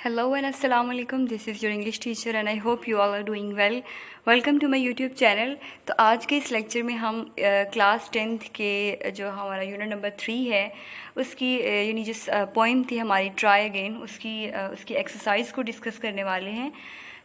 Hello and assalamu alaikum. This is your English teacher and I hope you all are doing well. Welcome to my YouTube channel. तो आज के इस lecture में हम class 10th के जो हमारा यूनिट नंबर 3 है उसकी यानी जिस पोइम थी हमारी ट्राई अगेन उसकी एक्सरसाइज को डिस्कस करने वाले हैं।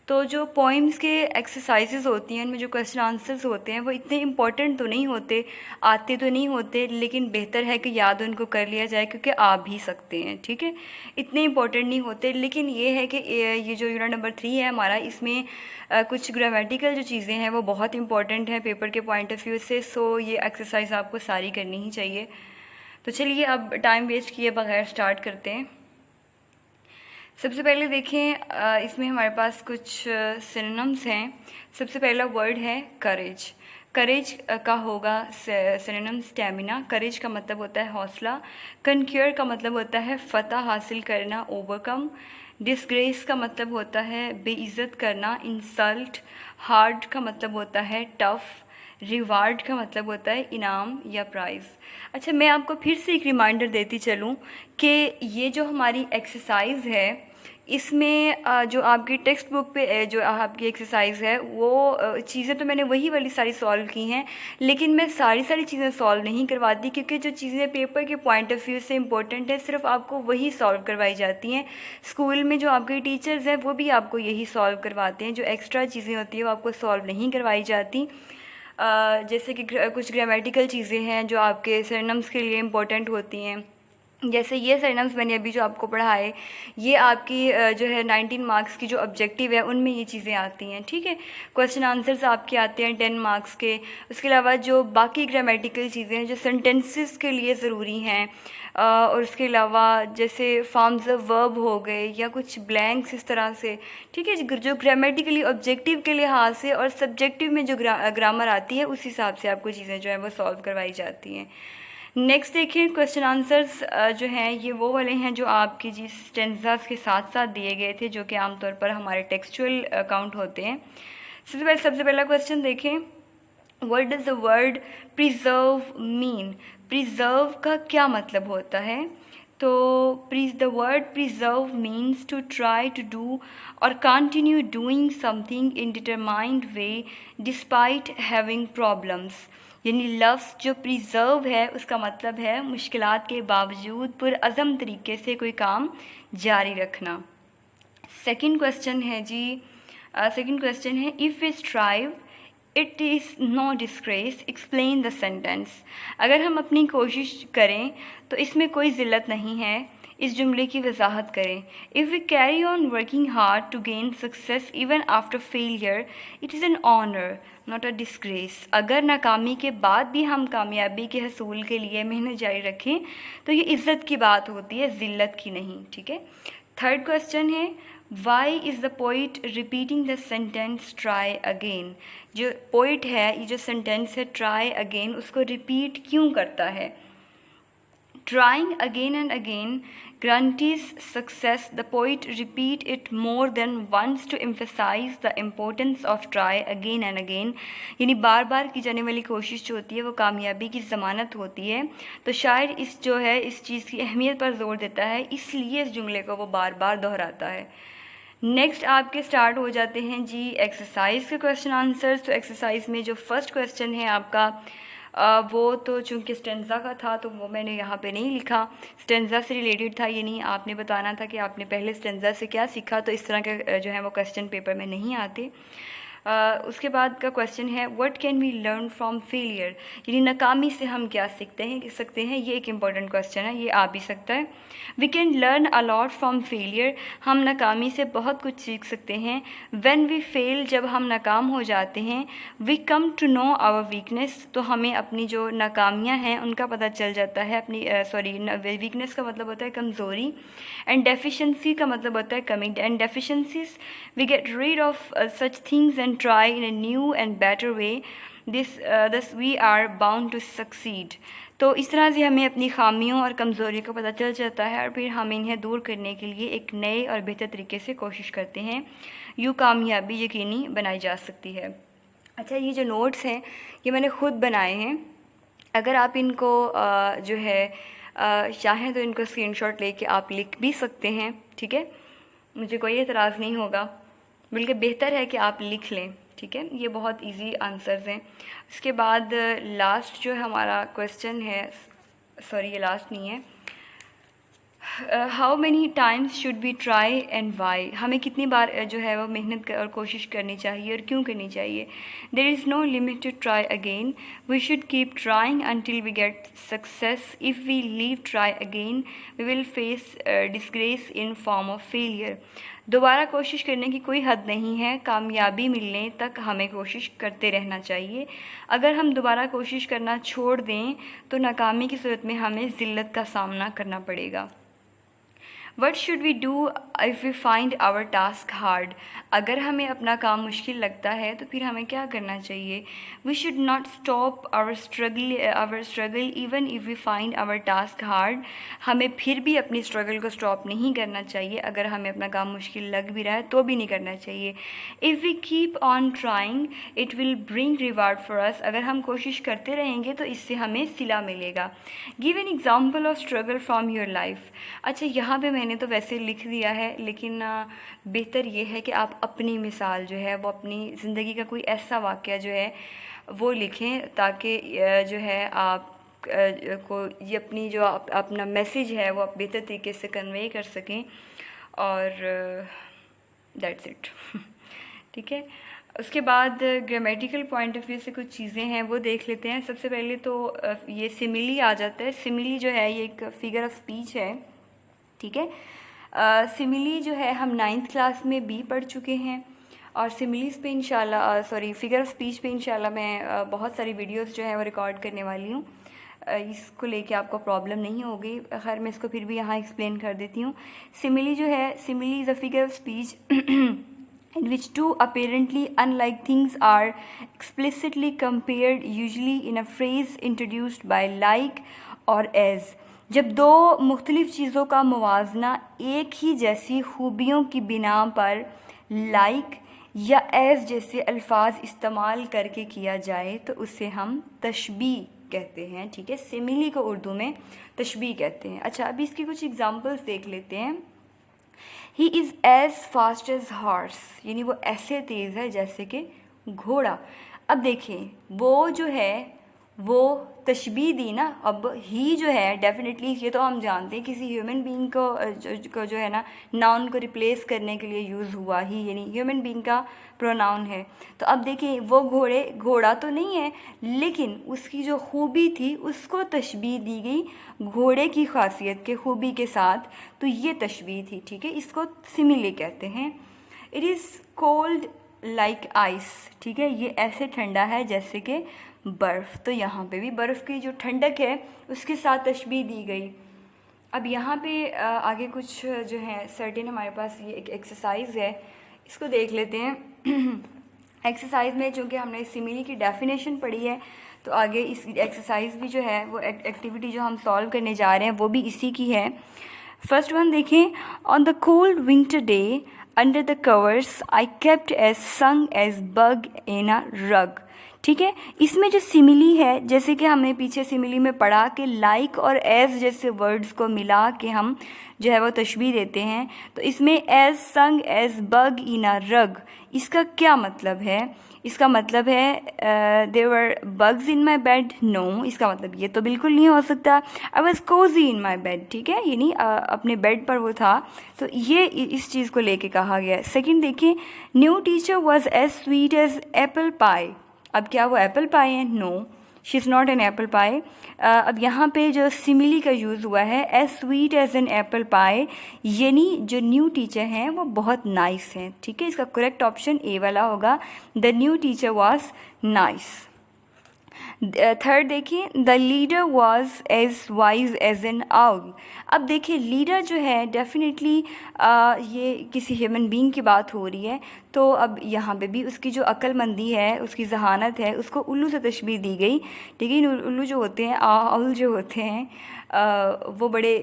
तो जो पोइम्स के एक्सरसाइजेज़ होती हैं उनमें जो क्वेश्चन आंसर्स होते हैं वो इतने इम्पॉर्टेंट तो नहीं होते, आते तो नहीं होते, लेकिन बेहतर है कि याद उनको कर लिया जाए क्योंकि आ भी सकते हैं। ठीक है, इतने इम्पॉर्टेंट नहीं होते, लेकिन ये है कि ये जो यूनिट नंबर 3 है हमारा, इसमें कुछ ग्रामेटिकल जो चीज़ें हैं वो बहुत इंपॉर्टेंट हैं पेपर के पॉइंट ऑफ व्यू से। सो ये एक्सरसाइज आपको सारी करनी ही चाहिए। तो चलिए अब टाइम वेस्ट किए बगैर स्टार्ट करते हैं। सबसे पहले देखें, इसमें हमारे पास कुछ सिनोनिम्स हैं। सबसे पहला वर्ड है करेज। करेज का होगा सिनोनिम स्टैमिना। करेज का मतलब होता है हौसला। कनक्योर का मतलब होता है फ़तह हासिल करना, ओवरकम। डिसग्रेस का मतलब होता है बेइज्जत करना, इंसल्ट। हार्ड का मतलब होता है टफ़। रिवार्ड का मतलब होता है इनाम या प्राइज़। अच्छा, मैं आपको फिर से एक रिमाइंडर देती चलूँ कि ये जो हमारी एक्सरसाइज है इसमें जो आपकी टेक्स्ट बुक पे जो आपकी एक्सरसाइज है वो चीज़ें तो मैंने वही वाली सारी सॉल्व की हैं, लेकिन मैं सारी चीज़ें सॉल्व नहीं करवाती क्योंकि जो चीज़ें पेपर के पॉइंट ऑफ व्यू से इम्पोर्टेंट है सिर्फ आपको वही सॉल्व करवाई जाती हैं। स्कूल में जो आपके टीचर्स हैं वो भी आपको यही सॉल्व करवाते हैं, जो एक्स्ट्रा चीज़ें होती हैं वो आपको सॉल्व नहीं करवाई जाती। जैसे कि कुछ ग्रामेटिकल चीज़ें हैं जो आपके सिनोनिम्स के लिए इम्पोर्टेंट होती हैं। जैसे ये सिनोनिम्स मैंने अभी जो आपको पढ़ा है ये आपकी जो है 19 मार्क्स की जो ऑब्जेक्टिव है उनमें ये चीज़ें आती हैं। ठीक है, क्वेश्चन आंसर्स आपके आते हैं 10 मार्क्स के। उसके अलावा जो बाकी ग्रामेटिकल चीज़ें हैं जो सेंटेंसेस के लिए ज़रूरी हैं, और उसके अलावा जैसे फॉर्म्स ऑफ वर्ब हो गए या कुछ ब्लैंक्स इस तरह से। ठीक है, जो ग्रामेटिकली ऑब्जेक्टिव के लिहाज से और सब्जेक्टिव में जो ग्रामर आती है उस हिसाब से आपको चीज़ें जो है वो सॉल्व करवाई जाती हैं। नेक्स्ट देखिए, क्वेश्चन आंसर्स जो हैं ये वो वाले हैं जो आपकी जी स्टेंजास के साथ साथ दिए गए थे, जो कि आमतौर पर हमारे टेक्सचुअल काउंट होते हैं। सबसे पहला क्वेश्चन देखें, what does the word preserve mean. Preserve का क्या मतलब होता है? तो the word preserve means to try to do और continue doing something in determined way despite having problems. यानी लफ्ज़ जो प्रिजर्व है उसका मतलब है मुश्किलात के बावजूद पुरअज़म तरीके से कोई काम जारी रखना। सेकंड क्वेश्चन है जी, सेकंड क्वेश्चन है if we strive it is no disgrace, explain the sentence. अगर हम अपनी कोशिश करें तो इसमें कोई ज़िल्लत नहीं है, इस जुमले की वजाहत करें। If we carry on working hard to gain success even after failure it is an honour not a disgrace. अगर नाकामी के बाद भी हम कामयाबी के हसूल के लिए मेहनत जारी रखें तो ये इज़्ज़त की बात होती है, ज़िल्लत की नहीं। ठीक है, थर्ड क्वेश्चन है why is the poet repeating the sentence try again. जो पोइट है ये जो सेंटेंस है ट्राई अगेन उसको रिपीट क्यों करता है? Trying again and again guarantees success. The poet repeat it more than once to emphasize the importance of try again and again. यानी बार बार की जाने वाली कोशिश जो होती है वो कामयाबी की ज़मानत होती है। तो शायर इस जो है इस चीज़ की अहमियत पर ज़ोर देता है, इसलिए इस जुमले को वो बार बार दोहराता है। नेक्स्ट आपके स्टार्ट हो जाते हैं जी एक्सरसाइज के क्वेश्चन आंसर्स। तो एक्सरसाइज में जो फर्स्ट क्वेश्चन है आपका वो तो चूँकि स्टेंजा का था तो वो मैंने यहाँ पे नहीं लिखा, स्टेंजा से रिलेटेड था, ये नहीं आपने बताना था कि आपने पहले स्टेंजा से क्या सीखा, तो इस तरह के जो है वो क्वेश्चन पेपर में नहीं आते। उसके बाद का क्वेश्चन है what can we learn from failure, यानी नाकामी से हम क्या सीखते हैं। ये एक इम्पॉर्टेंट क्वेश्चन है, ये आ भी सकता है। We can learn a lot from failure, हम नाकामी से बहुत कुछ सीख सकते हैं। व्हेन वी फेल, जब हम नाकाम हो जाते हैं। We come to know our weakness, तो हमें अपनी जो नाकामियाँ हैं उनका पता चल जाता है। वीकनेस का मतलब होता है कमज़ोरी, एंड डेफिशिएंसी का मतलब होता है कमी। And deficiencies we get rid of such things and try in a new and better way, thus we are bound to succeed। तो इस तरह से हमें अपनी खामियों और कमज़ोरियों का पता चल जाता है और फिर हम इन्हें दूर करने के लिए एक नए और बेहतर तरीके से कोशिश करते हैं, यूँ कामयाबी यकीनी बनाई जा सकती है। अच्छा, ये जो नोट्स हैं ये मैंने ख़ुद बनाए हैं, अगर आप इनको जो है चाहें तो इनको स्क्रीनशॉट लेके आप लिख भी सकते हैं। ठीक है, मुझे कोई एतराज़ नहीं होगा, बल्कि बेहतर है कि आप लिख लें, ठीक है। ये बहुत इजी आंसर्स हैं। इसके बाद लास्ट जो हमारा क्वेश्चन है, सॉरी ये लास्ट नहीं है, how many times should we try and why, हमें कितनी बार जो है वो मेहनत और कोशिश करनी चाहिए और क्यों करनी चाहिए। There is no limit to try again, we should keep trying until we get success, if we leave try again we will face disgrace in form of failure. दोबारा कोशिश करने की कोई हद नहीं है, कामयाबी मिलने तक हमें कोशिश करते रहना चाहिए। अगर हम दोबारा कोशिश करना छोड़ दें तो नाकामी की सूरत में हमें ज़िल्लत का सामना करना पड़ेगा। What should we do if we find our task hard, अगर हमें अपना काम मुश्किल लगता है तो फिर हमें क्या करना चाहिए। We should not stop our struggle even if we find our task hard, हमें फिर भी अपनी स्ट्रगल को स्टॉप नहीं करना चाहिए, अगर हमें अपना काम मुश्किल लग भी रहा है तो भी नहीं करना चाहिए। If we keep on trying it will bring reward for us, अगर हम कोशिश करते रहेंगे तो इससे हमें सिला मिलेगा। Give an example of struggle from your life. अच्छा, यहाँ पे मैंने तो वैसे लिख दिया है, लेकिन बेहतर ये है कि आप अपनी मिसाल जो है वो अपनी ज़िंदगी का कोई ऐसा वाक़या जो है वो लिखें, ताकि जो है आप को ये अपनी जो अपना मैसेज है वो आप बेहतर तरीके से कन्वे कर सकें। और दैट्स इट ठीक है। उसके बाद ग्रामेटिकल पॉइंट ऑफ व्यू से कुछ चीज़ें हैं वो देख लेते हैं। सबसे पहले तो ये सिमिली आ जाता है। सिमिली जो है ये एक फिगर ऑफ स्पीच है, ठीक है। सिमिली जो है हम 9th क्लास में भी पढ़ चुके हैं, और सिमिलीज़ पे इंशाल्लाह फिगर ऑफ स्पीच पे इंशाल्लाह मैं बहुत सारी वीडियोस जो है वो रिकॉर्ड करने वाली हूँ। इसको लेके आपको प्रॉब्लम नहीं होगी। खैर मैं इसको फिर भी यहाँ एक्सप्लेन कर देती हूँ। सिमिली जो है, simile is a figure of speech in which two apparently unlike things are explicitly compared, usually in a phrase introduced by like or as। जब दो मुख्तलिफ़ चीज़ों का मुवाजना एक ही जैसी खूबियों की बिना पर like या as जैसे अल्फाज इस्तेमाल करके किया जाए तो उसे हम तशबीह कहते हैं, ठीक है। सिमिली को उर्दू में तशबीह कहते हैं। अच्छा, अभी इसकी कुछ एग्जांपल्स देख लेते हैं। He is as fast as horse, यानी वो ऐसे तेज़ है जैसे कि घोड़ा। अब देखें, वो जो है वो तशबीह दी ना। अब ही जो है डेफिनेटली ये तो हम जानते हैं किसी ह्यूमन बीइंग को जो है ना नाउन को रिप्लेस करने के लिए यूज़ हुआ ही, यानी ह्यूमन बीइंग का प्रोनाउन है। तो अब देखें, वो घोड़ा तो नहीं है, लेकिन उसकी जो खूबी थी उसको तशबीह दी गई घोड़े की खासियत के खूबी के साथ, तो ये तशबीह थी, ठीक है। इसको सिमिली कहते हैं। It is cold like ice, ठीक है, ये ऐसे ठंडा है जैसे कि बर्फ़। तो यहाँ पे भी बर्फ़ की जो ठंडक है उसके साथ तशबीह दी गई। अब यहाँ पे आगे कुछ जो है सर्टेन हमारे पास ये एक एक्सरसाइज है, इसको देख लेते हैं। एक्सरसाइज में चूँकि हमने सिमिली की डेफिनेशन पढ़ी है, तो आगे इस एक्सरसाइज भी जो है वो एक्टिविटी जो हम सॉल्व करने जा रहे हैं वो भी इसी की है। फर्स्ट वन देखें, on the cold winter day under the covers I kept as snug as bug in a rug, ठीक है। इसमें जो सिमिली है, जैसे कि हमने पीछे सिमिली में पढ़ा कि लाइक और एज जैसे वर्ड्स को मिला के हम जो है वो तशबीह देते हैं, तो इसमें as snug as bug in a रग, इसका क्या मतलब है। इसका मतलब है there were bugs in my bed, no, इसका मतलब ये तो बिल्कुल नहीं हो सकता। I was cosy in my bed, ठीक है, यानी अपने बेड पर वो था, तो ये इस चीज़ को लेके कहा गया है। सेकेंड देखिए, new teacher was as sweet as apple pie. अब क्या वो एप्पल पाई है? No, she is not an apple pie. अब यहाँ पे जो सिमिली का यूज़ हुआ है as sweet as an apple pie, यानी जो न्यू टीचर हैं वो बहुत नाइस हैं, ठीक है। इसका करेक्ट ऑप्शन ए वाला होगा, the new teacher was nice. Third देखिए, the leader was as wise as an owl. अब देखिए, लीडर जो है डेफिनेटली ये किसी ह्यूमन बीइंग की बात हो रही है, तो अब यहाँ पे भी उसकी जो अक्लमंदी है, उसकी जहानत है, उसको उल्लू से तशबीह दी गई, ठीक है। उल्लू जो होते हैं, आउल जो होते हैं वो बड़े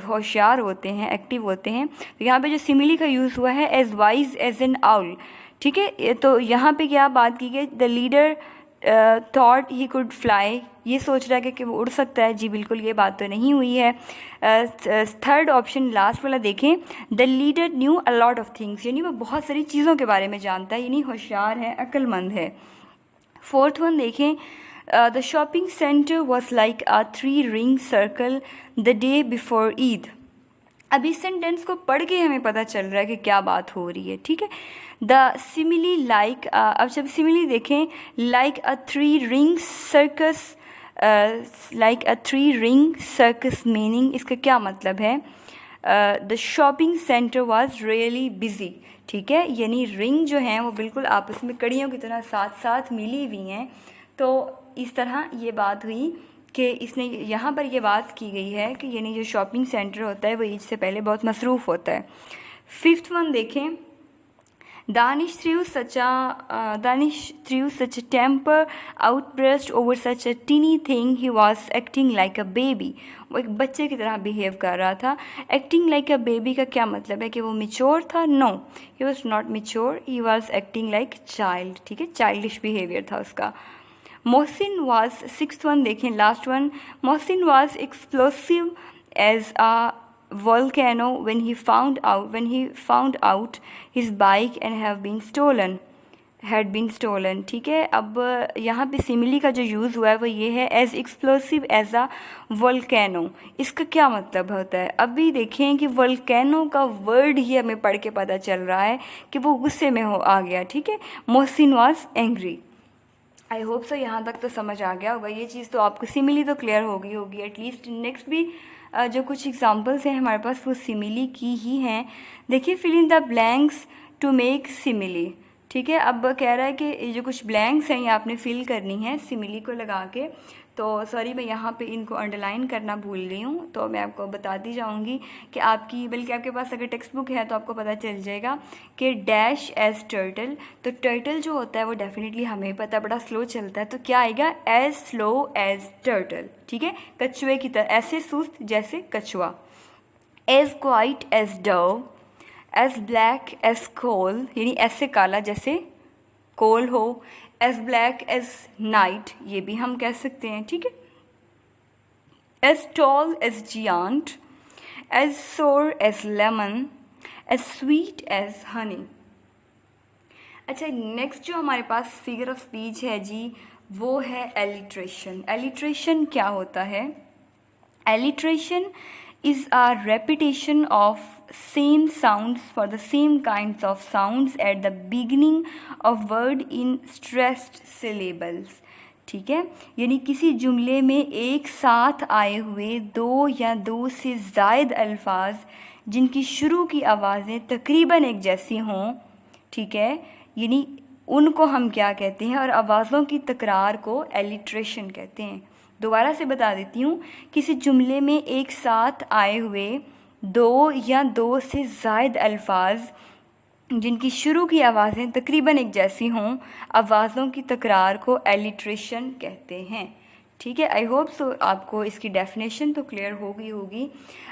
होशियार होते हैं, एक्टिव होते हैं। तो यहाँ पे जो सिमिली का यूज़ हुआ है as wise as an owl, ठीक है। तो यहाँ पे क्या बात की गई, the leader thought he could fly, ये सोच रहा है कि वो उड़ सकता है। जी बिल्कुल, ये बात तो नहीं हुई है। थर्ड ऑप्शन लास्ट वाला देखें, the leader new a lot of things, यानी वो बहुत सारी चीज़ों के बारे में जानता है, यानी होशियार है, अक्लमंद है। फोर्थ वन देखें, the shopping centre was like a 3 ring circle the day before Eid. अब इस सेंटेंस को पढ़ के हमें पता चल रहा है कि क्या बात हो रही है, ठीक है। द सिमिली लाइक, अब जब सिमिली देखें, लाइक अ 3 रिंग सर्कस, लाइक अ 3 रिंग सर्कस मीनिंग, इसका क्या मतलब है? The shopping centre was really busy, ठीक है, यानी रिंग जो हैं वो बिल्कुल आपस में कड़ियों की तरह साथ साथ मिली हुई हैं। तो इस तरह ये बात हुई कि इसने यहाँ पर ये बात की गई है कि यानी जो शॉपिंग सेंटर होता है वो ईद से पहले बहुत मसरूफ़ होता है। फिफ्थ वन देखें, Danish through such a temper outburst over such a teeny thing, he was acting like a baby। वो एक बच्चे की तरह बिहेव कर रहा था। एक्टिंग लाइक अ बेबी का क्या मतलब है कि वो मेच्योर था? No, he was not mature, he was acting like child, ठीक है, चाइल्डिश बिहेवियर था उसका। मोहसिन वाज, सिक्स्थ वन देखें, last one, Mohsin was explosive as a volcano when he found out his bike and had been stolen, ठीक है। अब यहाँ पे सिमिली का जो यूज़ हुआ है वो ये है, as explosive as a volcano. इसका क्या मतलब होता है? अभी देखें कि वोल्केनो का वर्ड ही हमें पढ़ के पता चल रहा है कि वो गुस्से में आ गया, ठीक है। Mohsin was angry. I hope so यहाँ तक तो समझ आ गया होगा। ये चीज़ तो आपको सिमिली तो क्लियर हो गई होगी एटलीस्ट। नेक्स्ट भी जो कुछ एग्जांपल्स हैं हमारे पास वो सिमिली की ही हैं। देखिए, fill in the blanks to make simile, ठीक है। अब कह रहा है कि ये जो कुछ ब्लैंक्स हैं ये आपने फिल करनी है सिमिली को लगा के। तो सॉरी, मैं यहाँ पे इनको अंडरलाइन करना भूल गई हूँ, तो मैं आपको बताती जाऊँगी कि आपकी, बल्कि आपके पास अगर टेक्स्ट बुक है तो आपको पता चल जाएगा कि डैश एज टर्टल। तो टर्टल जो होता है वो डेफिनेटली हमें पता बड़ा स्लो चलता है, तो क्या आएगा? एज स्लो एज टर्टल, ठीक है, कछुए की तरह, ऐसे सुस्त जैसे कछुआ। As quiet as dove, as black as coal, यानी ऐसे काला जैसे कोल हो। एज ब्लैक एज नाइट, ये भी हम कह सकते हैं, ठीक है। As tall as giant, as sour as lemon, as sweet as honey. अच्छा, नेक्स्ट जो हमारे पास फिगर ऑफ स्पीच है जी, वो है एलिट्रेशन। एलिट्रेशन क्या होता है? Alliteration is a repetition of same sounds for the same kinds of sounds at the beginning of word in stressed syllables, ठीक है। यानी किसी जुमले में एक साथ आए हुए दो या दो से ज़ायद अल्फाज जिनकी शुरू की आवाज़ें तकरीबन एक जैसी हों, ठीक है, यानी उनको हम क्या कहते हैं? और आवाज़ों की तकरार को एलिट्रेशन कहते हैं। दोबारा से बता देती हूँ, किसी जुमले में एक साथ आए हुए दो या दो से ज़ायद अल्फाज जिनकी शुरू की आवाज़ें तकरीबन एक जैसी हों, आवाज़ों की तकरार को एलिट्रेशन कहते हैं, ठीक है। आई होप सो आपको इसकी डेफिनेशन तो क्लियर हो गई होगी।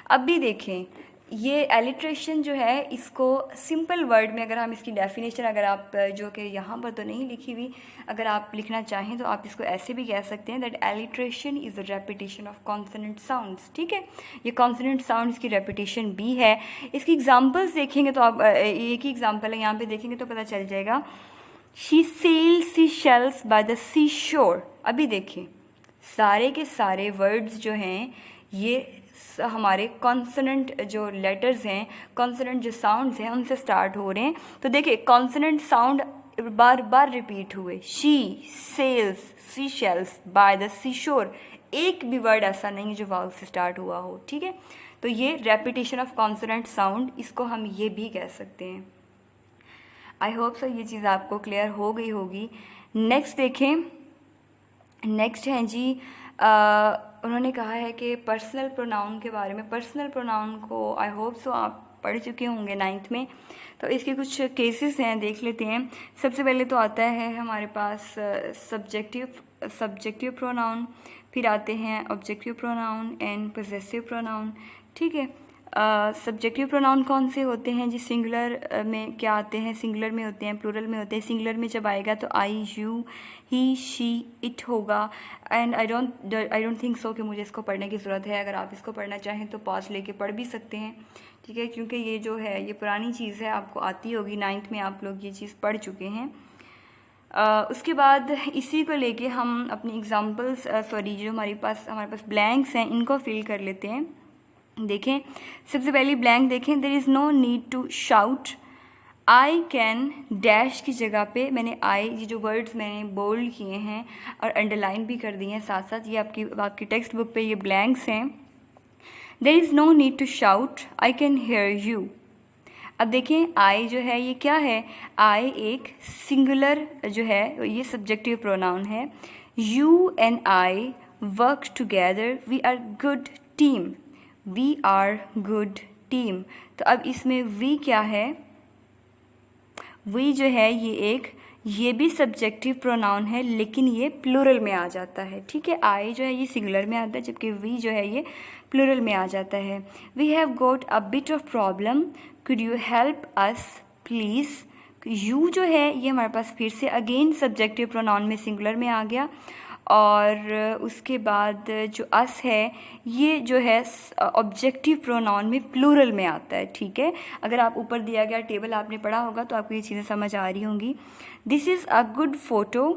अब भी देखें, ये एलिट्रेशन जो है इसको सिंपल वर्ड में अगर हम इसकी डेफिनेशन, अगर आप जो कि यहाँ पर तो नहीं लिखी हुई, अगर आप लिखना चाहें तो आप इसको ऐसे भी कह सकते हैं that alliteration is the repetition of consonant sounds, ठीक है। ये कॉन्सोनेंट साउंड्स की रेपिटेशन भी है। इसकी एग्जांपल्स देखेंगे तो आप, एक ही एग्जांपल है, यहाँ पे देखेंगे तो पता चल जाएगा। She sells sea shells by the sea shore. अभी देखें, सारे के सारे वर्ड्स जो हैं ये हमारे कॉन्सोनेंट जो लेटर्स हैं, कॉन्सोनेंट जो साउंड्स हैं उनसे स्टार्ट हो रहे हैं। तो देखिए, कॉन्सोनेंट साउंड बार बार रिपीट हुए, she sells sea shells by the sea shore. एक भी वर्ड ऐसा नहीं जो वाउल से स्टार्ट हुआ हो, ठीक है। तो ये रेपिटेशन ऑफ कॉन्सोनेंट साउंड, इसको हम ये भी कह सकते हैं। आई होप सो ये चीज़ आपको क्लियर हो गई होगी। नेक्स्ट देखें, नेक्स्ट हैं जी, उन्होंने कहा है कि पर्सनल प्रोनाउन के बारे में। पर्सनल प्रोनाउन को आई होप सो आप पढ़ चुके होंगे 9th में, तो इसके कुछ केसेस हैं, देख लेते हैं। सबसे पहले तो आता है हमारे पास सब्जेक्टिव प्रोनाउन, फिर आते हैं objective pronoun and possessive pronoun, ठीक है। सब्जेक्टिव प्रोनाउन कौन से होते हैं जी? सिंगुलर में क्या आते हैं? सिंगुलर में होते हैं, प्लूरल में होते हैं। सिंगुलर में जब आएगा तो आई, यू, ही, शी, इट होगा। And I don't think so कि मुझे इसको पढ़ने की ज़रूरत है। अगर आप इसको पढ़ना चाहें तो पॉज लेके पढ़ भी सकते हैं, ठीक है, क्योंकि ये जो है ये पुरानी चीज़ है, आपको आती होगी, 9th में आप लोग ये चीज़ पढ़ चुके हैं। उसके बाद इसी को लेके हम अपनी एग्जांपल्स जो हमारे पास ब्लैंक्स हैं इनको फिल कर लेते हैं। देखें, सबसे पहली ब्लैंक देखें, there is no need to shout, I can dash की जगह पे मैंने आई, ये जो वर्ड्स मैंने बोल्ड किए हैं और अंडरलाइन भी कर दिए हैं साथ साथ, ये आपकी टेक्स्ट बुक पे ये ब्लैंक्स हैं। There is no need to shout, I can hear you. अब देखें, आई जो है ये क्या है? आई एक सिंगुलर जो है ये सब्जेक्टिव प्रोनाउन है। You and I work together, we are good team, we are good team. तो अब इसमें वी क्या है? वी जो है ये भी सब्जेक्टिव प्रोनाउन है, लेकिन ये प्लूरल में आ जाता है, ठीक है। आई जो है ये सिंगुलर में आता है, जबकि वी जो है ये प्लूरल में आ जाता है। We have got a bit of problem, could you help us please. You जो है ये हमारे पास फिर से अगेन सब्जेक्टिव प्रोनाउन में सिंगुलर में आ गया, और उसके बाद जो अस है ये जो है ऑब्जेक्टिव प्रोनाउन में प्लूरल में आता है, ठीक है। अगर आप ऊपर दिया गया टेबल आपने पढ़ा होगा तो आपको ये चीज़ें समझ आ रही होंगी। This is a good photo,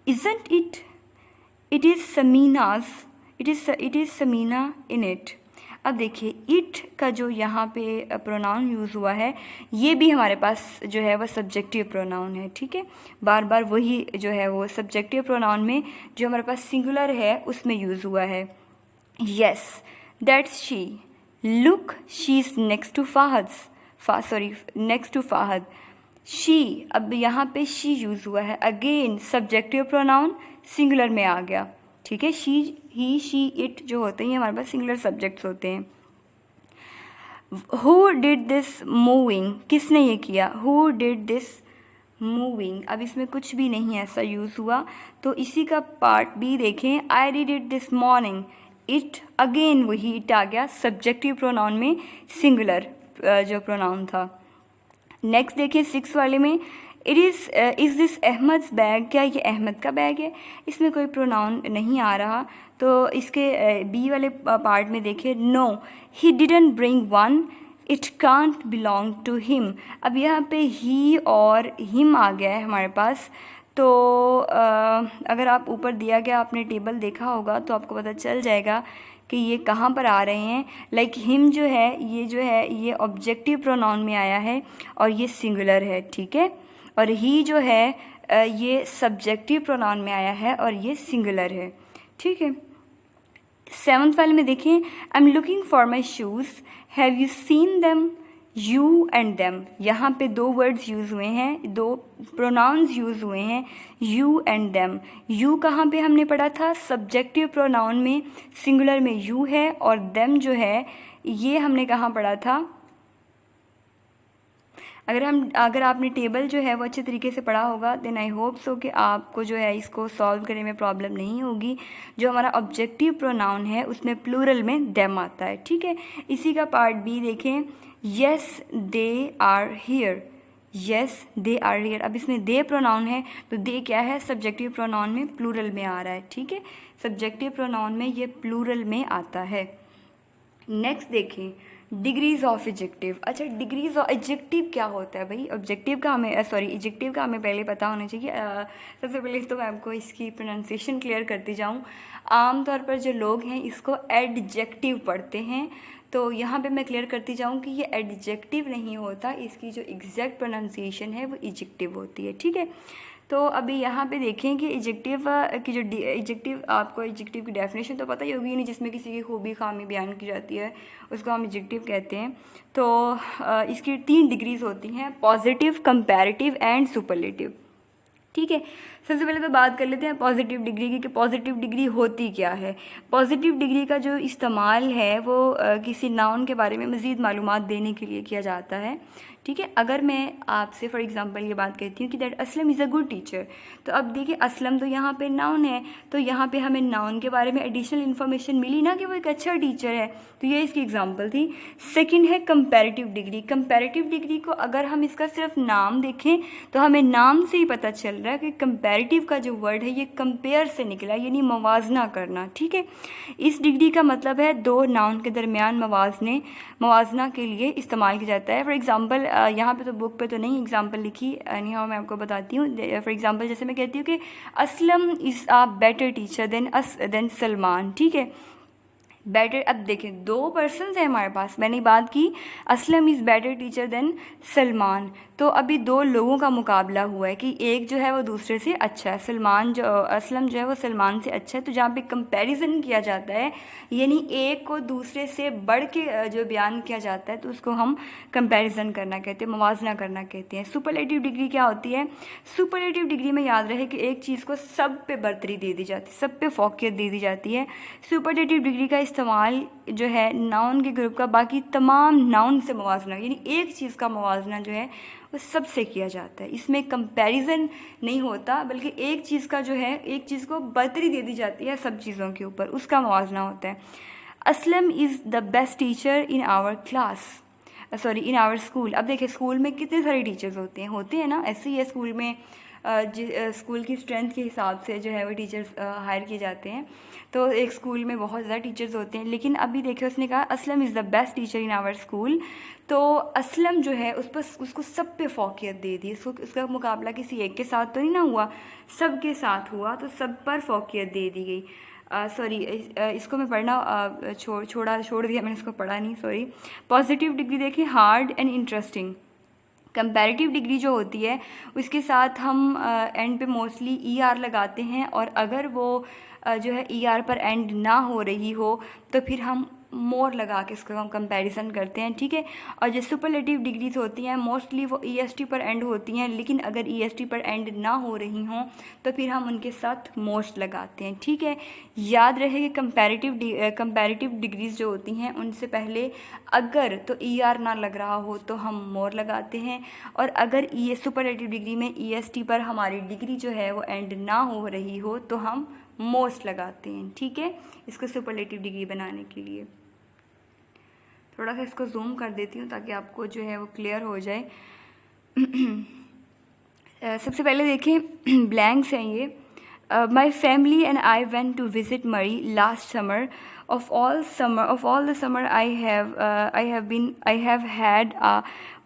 isn't it, it is Sameena in it. अब देखिए, इट का जो यहाँ पे प्रोनाउन यूज़ हुआ है ये भी हमारे पास जो है वह सब्जेक्टिव प्रोनाउन है, ठीक है। बार बार वही जो है वो सब्जेक्टिव प्रोनाउन में जो हमारे पास सिंगुलर है उसमें यूज़ हुआ है। Yes, that's she, look she is next to Fahad, she. अब यहाँ पे शी यूज़ हुआ है, अगेन सब्जेक्टिव प्रोनाउन सिंगुलर में आ गया, ठीक है। शी, ही, शी, इट जो होते हैं हमारे पास सिंगुलर सब्जेक्ट्स होते हैं। हु डिड दिस मूविंग, किसने ये किया? Who did this moving. अब इसमें कुछ भी नहीं ऐसा यूज़ हुआ, तो इसी का पार्ट बी देखें, I did it this morning, it, again वही इट आ गया सब्जेक्टिव प्रोनाउन में सिंगुलर जो प्रोनाउन था। नेक्स्ट देखिए 6 वाले में, इज़ दिस अहमद्स बैग, क्या ये अहमद का बैग है? इसमें कोई प्रोनाउन नहीं आ रहा, तो इसके बी वाले पार्ट में देखिए, no he didn't bring one, it can't belong to him. अब यहाँ पे ही और हिम आ गया है हमारे पास, तो अगर आप ऊपर दिया गया आपने टेबल देखा होगा तो आपको पता चल जाएगा कि ये कहाँ पर आ रहे हैं। लाइक हिम जो है ये ऑब्जेक्टिव प्रोनाउन में आया है और ये सिंगुलर है, ठीक है। और ही जो है ये सब्जेक्टिव प्रोनाउन में आया है और ये सिंगुलर है, ठीक है। 7th वाले में देखें, I am looking for my shoes, have you seen them, you and them. यहाँ पे 2 वर्ड्स यूज़ हुए हैं, 2 प्रोनाउंस यूज़ हुए हैं, यू एंड देम। यू कहाँ पे हमने पढ़ा था? सब्जेक्टिव प्रोनाउन में सिंगुलर में यू है, और देम जो है ये हमने कहाँ पढ़ा था? अगर आपने टेबल जो है वो अच्छे तरीके से पढ़ा होगा, देन आई होप सो कि आपको जो है इसको सॉल्व करने में प्रॉब्लम नहीं होगी। जो हमारा ऑब्जेक्टिव प्रोनाउन है उसमें प्लूरल में देम आता है, ठीक है। इसी का पार्ट बी देखें, yes they are here, yes they are here. अब इसमें दे प्रोनाउन है, तो दे क्या है? सब्जेक्टिव प्रोनाउन में प्लूरल में आ रहा है, ठीक है। सब्जेक्टिव प्रोनाउन में ये प्लूरल में आता है। नेक्स्ट देखें, डिग्रीज ऑफ एडजेक्टिव। अच्छा, डिग्रीज ऑफ एडजेक्टिव क्या होता है भाई? ऑब्जेक्टिव का हमें एडजेक्टिव का हमें पहले पता होना चाहिए। सबसे पहले तो मैं आपको इसकी प्रोनाउंसिएशन क्लियर करती जाऊँ। आमतौर पर जो लोग हैं इसको एडजेक्टिव पढ़ते हैं, तो यहाँ पे मैं क्लियर करती जाऊँ कि ये एडजेक्टिव नहीं होता, इसकी जो एग्जैक्ट प्रोनाउंसिएशन है वो एडजेक्टिव होती है, ठीक है। तो अभी यहाँ पे देखें कि एडजेक्टिव की जो एडजेक्टिव, आपको एडजेक्टिव की डेफिनेशन तो पता ही होगी नहीं, जिसमें किसी की खूबी खामी बयान की जाती है उसको हम एडजेक्टिव कहते हैं। तो इसकी 3 डिग्रीज होती हैं, पॉजिटिव, कंपैरेटिव एंड सुपरलेटिव, ठीक है। सबसे पहले तो बात कर लेते हैं पॉजिटिव डिग्री की कि पॉजिटिव डिग्री होती क्या है। पॉजिटिव डिग्री का जो इस्तेमाल है वो किसी नाउन के बारे में मज़ीद मालूमात देने के लिए किया जाता है। ठीक है, अगर मैं आपसे फॉर एग्जांपल ये बात कहती हूँ कि that Aslam is a good teacher, तो अब देखिए असलम तो यहाँ पे नाउन है, तो यहाँ पे हमें नाउन के बारे में एडिशनल इन्फॉर्मेशन मिली ना कि वो एक अच्छा टीचर है, तो ये इसकी एग्जांपल थी। सेकंड है कंपैरेटिव डिग्री। कंपैरेटिव डिग्री को अगर हम इसका सिर्फ नाम देखें तो हमें नाम से ही पता चल रहा है कि कंपैरेटिव का जो वर्ड है ये कंपेयर से निकला, यानी मवाजना करना। ठीक है, इस डिग्री का मतलब है दो नाउन के दरमियान मवाजना के लिए इस्तेमाल किया जाता है। फॉर एग्जांपल यहाँ पे तो बुक पे तो नहीं एग्जांपल लिखी, एनीहाउ मैं आपको बताती हूँ। फॉर एग्जांपल जैसे मैं कहती हूँ कि Aslam is a better teacher than Salman. ठीक है, बेटर, अब देखें दो पर्सन्स हैं हमारे पास, मैंने बात की Aslam is better teacher than Salman, तो अभी दो लोगों का मुकाबला हुआ है कि एक जो है वो दूसरे से अच्छा है, असलम जो है वो सलमान से अच्छा है। तो जहाँ पे कंपैरिजन किया जाता है यानी एक को दूसरे से बढ़ के जो बयान किया जाता है तो उसको हम कंपैरिजन करना कहते हैं, मवाजना करना कहते हैं। सुपरलेटिव डिग्री क्या होती है? सुपरलेटिव डिग्री में याद रहे कि एक चीज़ को सब पे बर्तरी दे दी जाती है, सब पे फौकियत दे दी जाती है। सुपरलेटिव डिग्री का इस्तेमाल जो है नाउन के ग्रुप का बाकी तमाम नाउन से मवाजना, यानी एक चीज़ का मवाजना जो है वो सबसे किया जाता है। इसमें कंपैरिजन नहीं होता बल्कि एक चीज़ का जो है, एक चीज़ को बर्तरी दे दी जाती है सब चीज़ों के ऊपर, उसका मवाजना होता है। Aslam is the best teacher in our class, sorry in our school. अब देखिए स्कूल में कितने सारे टीचर्स होते हैं ना, ऐसे ही है स्कूल में स्कूल की स्ट्रेंथ के हिसाब से जो है वो टीचर्स हायर किए जाते हैं। तो एक स्कूल में बहुत ज़्यादा टीचर्स होते हैं, लेकिन अभी देखिए उसने कहा Aslam is the best teacher in our school, तो असलम जो है उसको सब पे फौकियत दे दी, उसका मुकाबला किसी एक के साथ तो नहीं ना हुआ, सब के साथ हुआ, तो सब पर फौकियत दे दी गई। सॉरी इसको मैं पढ़ना छोड़ दिया, मैंने इसको पढ़ा नहीं, सॉरी। पॉजिटिव डिग्री देखिए hard and interesting. Comparative degree जो होती है उसके साथ हम एंड पे मोस्टली ER लगाते हैं, और अगर वो जो है ER पर एंड ना हो रही हो तो फिर हम मोर लगा के इसको हम कंपैरिजन करते हैं। ठीक है, और जो सुपरलेटिव डिग्रीज होती हैं मोस्टली वो EST पर एंड होती हैं, लेकिन अगर EST पर एंड ना हो रही हों तो फिर हम उनके साथ मोस्ट लगाते हैं। ठीक है, याद रहे कि कंपैरेटिव डिग्रीज जो होती हैं उनसे पहले अगर तो ER ना लग रहा हो तो हम मोर लगाते हैं, और अगर सुपरलेटिव डिग्री में EST पर हमारी डिग्री जो है वो एंड ना हो रही हो तो हम मोस्ट लगाते हैं। ठीक है, इसको सुपरलेटिव डिग्री बनाने के लिए थोड़ा सा इसको जूम कर देती हूँ ताकि आपको जो है वो क्लियर हो जाए। सबसे पहले देखें ब्लैंक्स हैं ये। My family and I went to visit Mary last summer, of all the summer I have had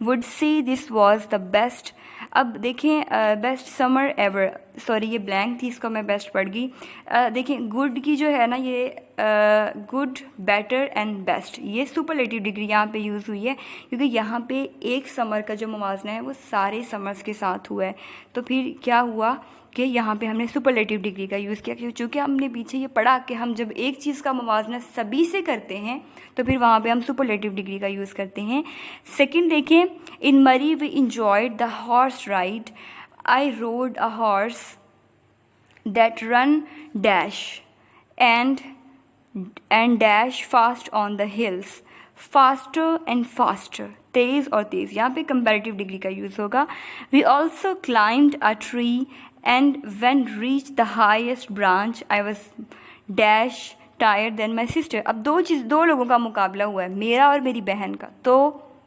would say this was the best। अब देखें बेस्ट समर एवर, सॉरी ये ब्लैंक थी, इसको मैं बेस्ट पढ़ गई। देखें गुड की जो है ना ये गुड, बेटर एंड बेस्ट, ये सुपरलेटिव डिग्री यहाँ पे यूज़ हुई है क्योंकि यहाँ पे एक समर का जो मवाजना है वो सारे समर्स के साथ हुआ है। तो फिर क्या हुआ कि यहाँ पे हमने सुपरलेटिव डिग्री का यूज़ किया, क्योंकि हमने पीछे ये पढ़ा कि हम जब एक चीज़ का मवाजना सभी से करते हैं तो फिर वहाँ पे हम सुपरलेटिव डिग्री का यूज़ करते हैं। सेकंड देखें, in Murree we enjoyed the horse ride, I rode a horse that ran dash and dash fast on the hills, faster and faster, तेज़ और तेज़, यहाँ पे कंपैरेटिव डिग्री का यूज़ होगा। We also climbed a tree and when reached the highest branch I was dash tired than my sister। अब दो लोगों का मुकाबला हुआ है, मेरा और मेरी बहन का, तो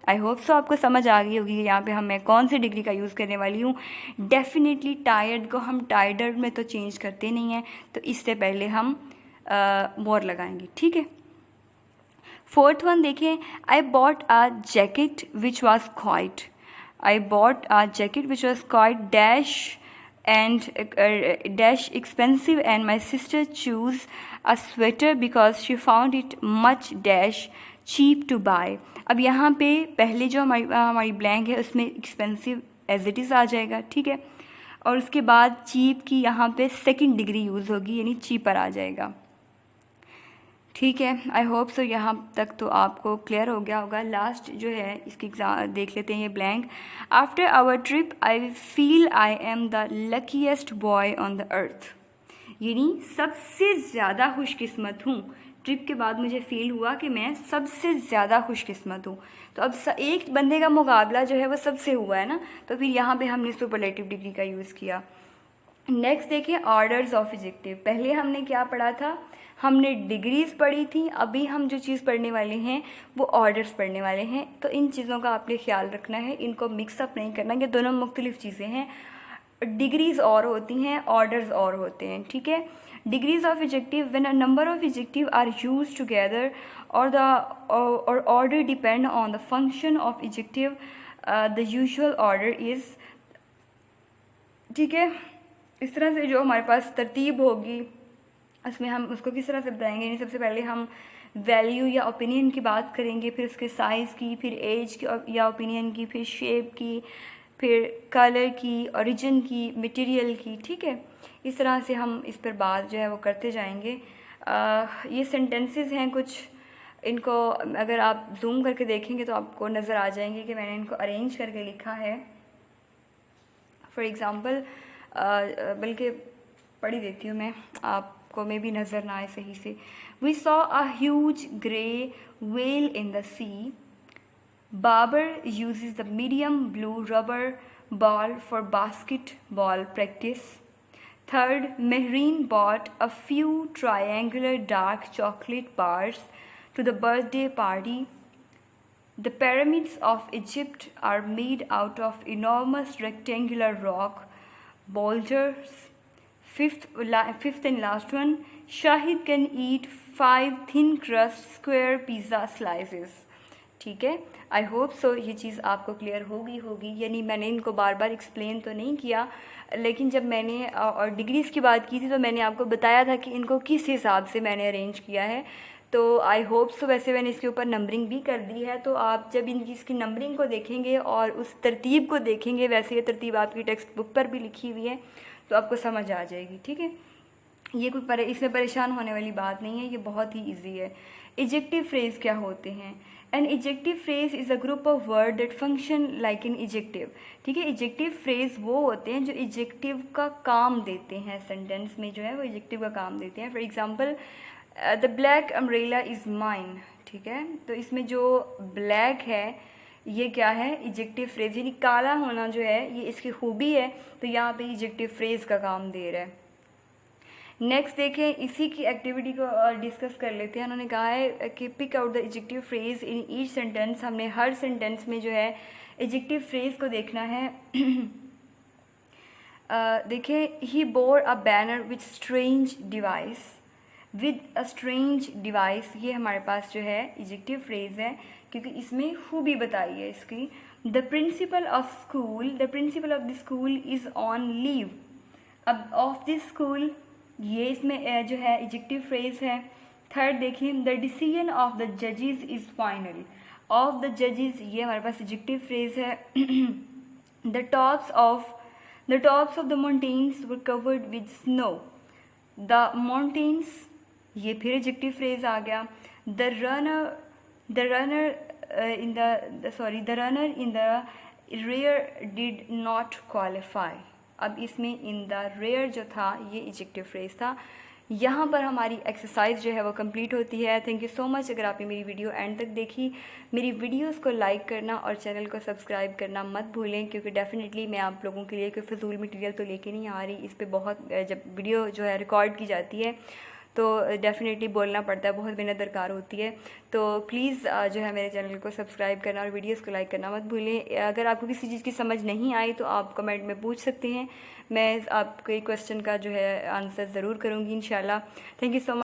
आई होप सो आपको समझ आ गई होगी यहाँ पे मैं कौन सी डिग्री का यूज़ करने वाली हूँ। डेफिनेटली टायर्ड को हम टायर्डर में तो चेंज करते नहीं हैं, तो इससे पहले हम मोर लगाएंगे। ठीक है, फोर्थ वन देखें, I bought a jacket which was quite, I bought a jacket which was quite dash and dash expensive and my sister chose a sweater because she found it much dash cheap to buy। अब यहाँ पे पहले जो हमारी blank है उसमें expensive as it is आ जाएगा। ठीक है, और उसके बाद चीप की यहाँ पे सेकंड डिग्री यूज़ होगी यानी चीपर आ जाएगा। ठीक है, आई होप सो यहाँ तक तो आपको क्लियर हो गया होगा। लास्ट जो है इसकी एग्जाम देख लेते हैं, ये blank. After our trip I feel I am the luckiest boy on the earth. यानी सबसे ज़्यादा खुशकिस्मत हूँ। ट्रिप के बाद मुझे फ़ील हुआ कि मैं सबसे ज़्यादा खुशकिस्मत हूँ। तो अब एक बंदे का मुकाबला जो है वो सबसे हुआ है ना, तो फिर यहाँ पे हमने सुपरलेटिव डिग्री का यूज़ किया। नेक्स्ट देखिए ऑर्डर्स ऑफ एडजेक्टिव। पहले हमने क्या पढ़ा था, हमने डिग्रीज़ पढ़ी थी। अभी हम जो चीज़ पढ़ने वाले हैं वो ऑर्डर्स पढ़ने वाले हैं। तो इन चीज़ों का आपने ख्याल रखना है, इनको मिक्सअप नहीं करना, ये दोनों मुख्तलिफ चीज़ें हैं। डिग्रीज़ और होती हैं, ऑर्डर्स और होते हैं, ठीक है। Degrees of adjective, when a number of adjective are used together और order depend on the function of adjective, the usual order is, ठीक है। इस तरह से जो हमारे पास तरतीब होगी उसमें हम उसको किस तरह से बताएंगे। यानी सबसे पहले हम वैल्यू या ओपिनियन की बात करेंगे, फिर उसके साइज़ की, फिर एज की या ओपिनियन की, फिर शेप की, फिर कलर की, ओरिजिन की, मटेरियल की, ठीक है। इस तरह से हम इस पर बात जो है वो करते जाएंगे। ये सेंटेंसेस हैं कुछ, इनको अगर आप जूम करके देखेंगे तो आपको नज़र आ जाएंगे कि मैंने इनको अरेंज करके लिखा है। फॉर एग्ज़ाम्पल बल्कि पढ़ ही देती हूँ मैं, आपको में भी नज़र ना आए सही से। We saw a huge grey whale in the sea. Babar uses the medium blue rubber ball for basketball practice. Third, Mehreen bought a few triangular dark chocolate bars to the birthday party. The pyramids of Egypt are made out of enormous rectangular rock boulders. Fifth and last one, Shahid can eat 5 thin crust square pizza slices. ठीक है, I hope so ये चीज़ आपको clear होगी। यानी मैंने इनको बार बार explain तो नहीं किया, लेकिन जब मैंने और डिग्रीज़ की बात की थी तो मैंने आपको बताया था कि इनको किस हिसाब से मैंने अरेंज किया है। तो आई होप सो वैसे मैंने इसके ऊपर नंबरिंग भी कर दी है। तो आप जब इसकी नंबरिंग को देखेंगे और उस तरतीब को देखेंगे, वैसे ये तरतीब आपकी टेक्स्ट बुक पर भी लिखी हुई है, तो आपको समझ आ जाएगी, ठीक है। ये कोई इसमें परेशान होने वाली बात नहीं है, ये बहुत ही ईजी है। एडजेक्टिव फ्रेज क्या होते हैं? An adjective phrase is a group of word that function like an adjective, ठीक है। एडजेक्टिव फ्रेज वो होते हैं जो एडजेक्टिव का काम देते हैं, सेंटेंस में जो है वो एडजेक्टिव का काम देते हैं। For example, the black umbrella is mine, ठीक है। तो इसमें जो ब्लैक है ये क्या है, एडजेक्टिव फ्रेज, यानी काला होना जो है ये इसकी खूबी है, तो यहाँ पे एडजेक्टिव फ्रेज का काम दे रहा है। नेक्स्ट देखें, इसी की एक्टिविटी को डिस्कस कर लेते हैं। उन्होंने कहा है कि pick out the adjective phrase in each sentence. हमने हर सेंटेंस में जो है एडजेक्टिव फ्रेज को देखना है। देखें, he bore a banner with strange device, with a strange device, ये हमारे पास जो है एडजेक्टिव फ्रेज है क्योंकि इसमें खूबी बताई है इसकी। The principal of school, the principal of the school is on leave. अब ऑफ दिस स्कूल ये इसमें जो है एडजेक्टिव फ्रेज है। थर्ड देखिए, द डिसीजन ऑफ द जजेस इज़ फाइनल। ऑफ द जजेस ये हमारे पास एडजेक्टिव फ्रेज है। The tops of the mountains were covered with snow. The mountains ये फिर एडजेक्टिव फ्रेज आ गया। The runner in the rear did not qualify. अब इसमें इन द रेयर जो था ये एडजेक्टिव फ्रेज था। यहाँ पर हमारी एक्सरसाइज जो है वो कंप्लीट होती है। Thank you so much. अगर आपने मेरी वीडियो एंड तक देखी, मेरी वीडियोस को लाइक करना और चैनल को सब्सक्राइब करना मत भूलें, क्योंकि डेफिनेटली मैं आप लोगों के लिए कोई फजूल मटेरियल तो लेके नहीं आ रही। इस पर बहुत जब वीडियो जो है रिकॉर्ड की जाती है तो डेफिनेटली बोलना पड़ता है, बहुत मेहनत दरकार होती है। तो प्लीज़ जो है मेरे चैनल को सब्सक्राइब करना और वीडियोस को लाइक करना मत भूलें। अगर आपको किसी चीज़ की समझ नहीं आई तो आप कमेंट में पूछ सकते हैं, मैं आपके क्वेश्चन का जो है आंसर ज़रूर करूँगी इंशाल्लाह। Thank you so much.